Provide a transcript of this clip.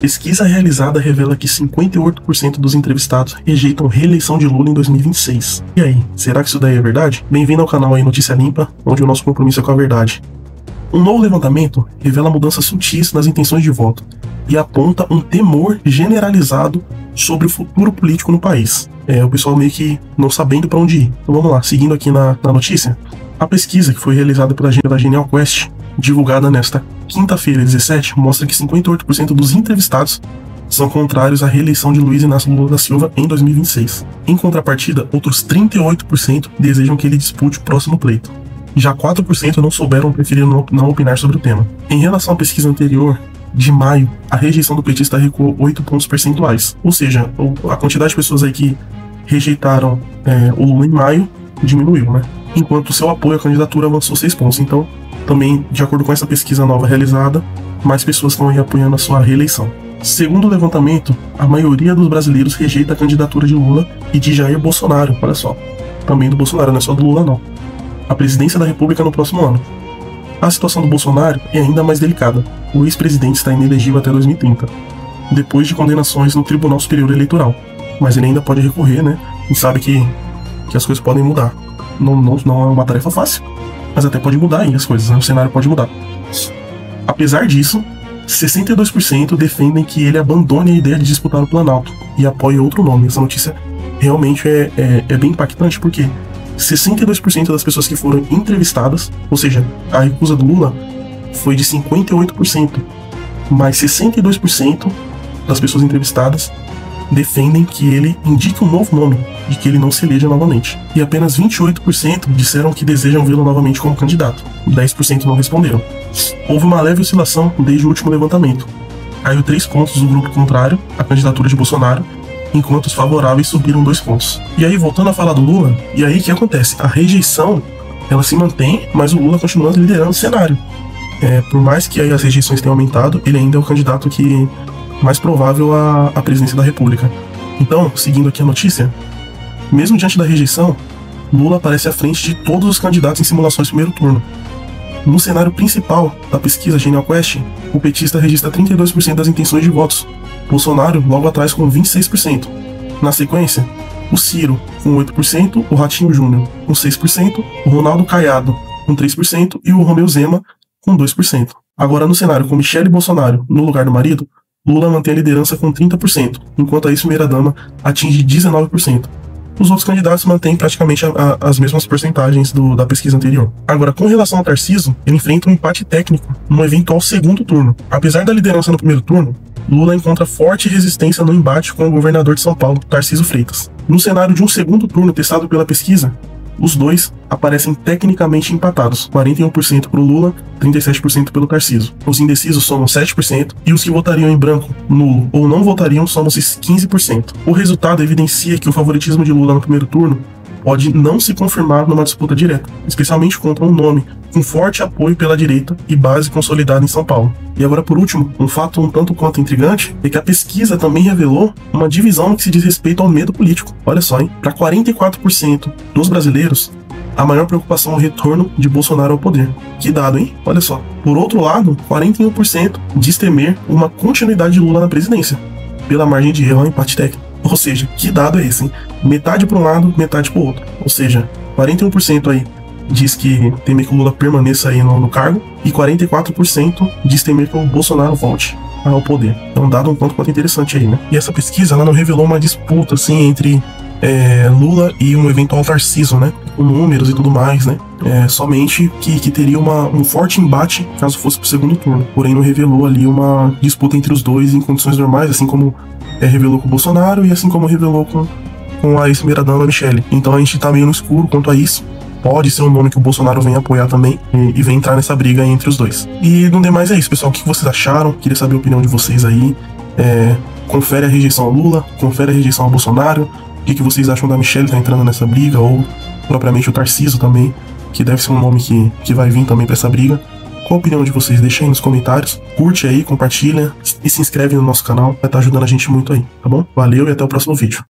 Pesquisa realizada revela que 58% dos entrevistados rejeitam reeleição de Lula em 2026. E aí, será que isso daí é verdade? Bem-vindo ao canal aí Notícia Limpa, onde o nosso compromisso é com a verdade. Um novo levantamento revela mudanças sutis nas intenções de voto e aponta um temor generalizado sobre o futuro político no país. O pessoal meio que não sabendo para onde ir. Então vamos lá, seguindo aqui na notícia. A pesquisa que foi realizada pela agência da Genial Quest, divulgada nesta quinta-feira, 17, mostra que 58% dos entrevistados são contrários à reeleição de Luiz Inácio Lula da Silva em 2026. Em contrapartida, outros 38% desejam que ele dispute o próximo pleito. Já 4% não souberam ou preferiram não opinar sobre o tema. Em relação à pesquisa anterior, de maio, a rejeição do petista recuou 8 pontos percentuais. Ou seja, a quantidade de pessoas aí que rejeitaram o Lula em maio diminuiu, né? Enquanto o seu apoio à candidatura avançou 6 pontos. Então, também, de acordo com essa pesquisa nova realizada, mais pessoas estão aí apoiando a sua reeleição. Segundo o levantamento, a maioria dos brasileiros rejeita a candidatura de Lula e de Jair Bolsonaro, olha só. Também do Bolsonaro, não é só do Lula não. A presidência da República no próximo ano. A situação do Bolsonaro é ainda mais delicada. O ex-presidente está inelegível até 2030, depois de condenações no Tribunal Superior Eleitoral. Mas ele ainda pode recorrer, né? E sabe que as coisas podem mudar. Não é uma tarefa fácil, mas até pode mudar aí as coisas, né? O cenário pode mudar. Apesar disso, 62% defendem que ele abandone a ideia de disputar o Planalto e apoie outro nome. Essa notícia realmente é bem impactante, porque 62% das pessoas que foram entrevistadas, ou seja, a recusa do Lula foi de 58%, mas 62% das pessoas entrevistadas defendem que ele indique um novo nome e que ele não se eleja novamente. E apenas 28% disseram que desejam vê-lo novamente como candidato. 10% não responderam. Houve uma leve oscilação desde o último levantamento. Caiu 3 pontos do grupo contrário à candidatura de Bolsonaro, enquanto os favoráveis subiram 2 pontos. E aí, voltando a falar do Lula, e aí o que acontece? A rejeição, ela se mantém, mas o Lula continua liderando o cenário. Por mais que aí as rejeições tenham aumentado, ele ainda é o candidato que mais provável à presidência da República. Então, seguindo aqui a notícia, mesmo diante da rejeição, Lula aparece à frente de todos os candidatos em simulações de primeiro turno. No cenário principal da pesquisa Genial Quest, o petista registra 32% das intenções de votos, Bolsonaro logo atrás com 26%. Na sequência, o Ciro com 8%, o Ratinho Júnior com 6%, o Ronaldo Caiado com 3% e o Romeu Zema com 2%. Agora, no cenário com Michele Bolsonaro no lugar do marido, Lula mantém a liderança com 30%, enquanto a ex-primeira-dama atinge 19%. Os outros candidatos mantêm praticamente as mesmas porcentagens da pesquisa anterior. Agora, com relação ao Tarcísio, ele enfrenta um empate técnico no eventual segundo turno. Apesar da liderança no primeiro turno, Lula encontra forte resistência no embate com o governador de São Paulo, Tarcísio Freitas. No cenário de um segundo turno testado pela pesquisa, os dois aparecem tecnicamente empatados, 41% para o Lula, 37% pelo Tarcísio. Os indecisos somam 7% e os que votariam em branco, nulo ou não votariam somam 15%. O resultado evidencia que o favoritismo de Lula no primeiro turno pode não se confirmar numa disputa direta, especialmente contra um nome com forte apoio pela direita e base consolidada em São Paulo. E agora, por último, um fato um tanto quanto intrigante é que a pesquisa também revelou uma divisão no que se diz respeito ao medo político. Olha só, hein? Para 44% dos brasileiros, a maior preocupação é o retorno de Bolsonaro ao poder. Que dado, hein? Olha só. Por outro lado, 41% diz temer uma continuidade de Lula na presidência, pela margem de erro ao empate técnico. Ou seja, que dado é esse, hein? Metade para um lado, metade para o outro. Ou seja, 41% aí diz que temer que o Lula permaneça aí no cargo e 44% diz temer que o Bolsonaro volte ao poder. É um dado um tanto quanto interessante aí, né? E essa pesquisa, ela não revelou uma disputa, assim, entre Lula e um eventual Tarcísio, né? Com números e tudo mais, né? Somente que teria um forte embate caso fosse pro segundo turno. Porém, não revelou ali uma disputa entre os dois em condições normais, assim como revelou com o Bolsonaro e assim como revelou com a ex-primeira-dama Michele. Então a gente tá meio no escuro quanto a isso. Pode ser um nome que o Bolsonaro venha apoiar também e venha entrar nessa briga entre os dois. E no demais é isso, pessoal. O que vocês acharam? Queria saber a opinião de vocês aí. Confere a rejeição ao Lula, confere a rejeição ao Bolsonaro. O que vocês acham da Michele tá entrando nessa briga? Ou propriamente o Tarcísio também, que deve ser um nome que vai vir também pra essa briga. Qual a opinião de vocês? Deixa aí nos comentários. Curte aí, compartilha e se inscreve no nosso canal. Vai estar ajudando a gente muito aí, tá bom? Valeu e até o próximo vídeo.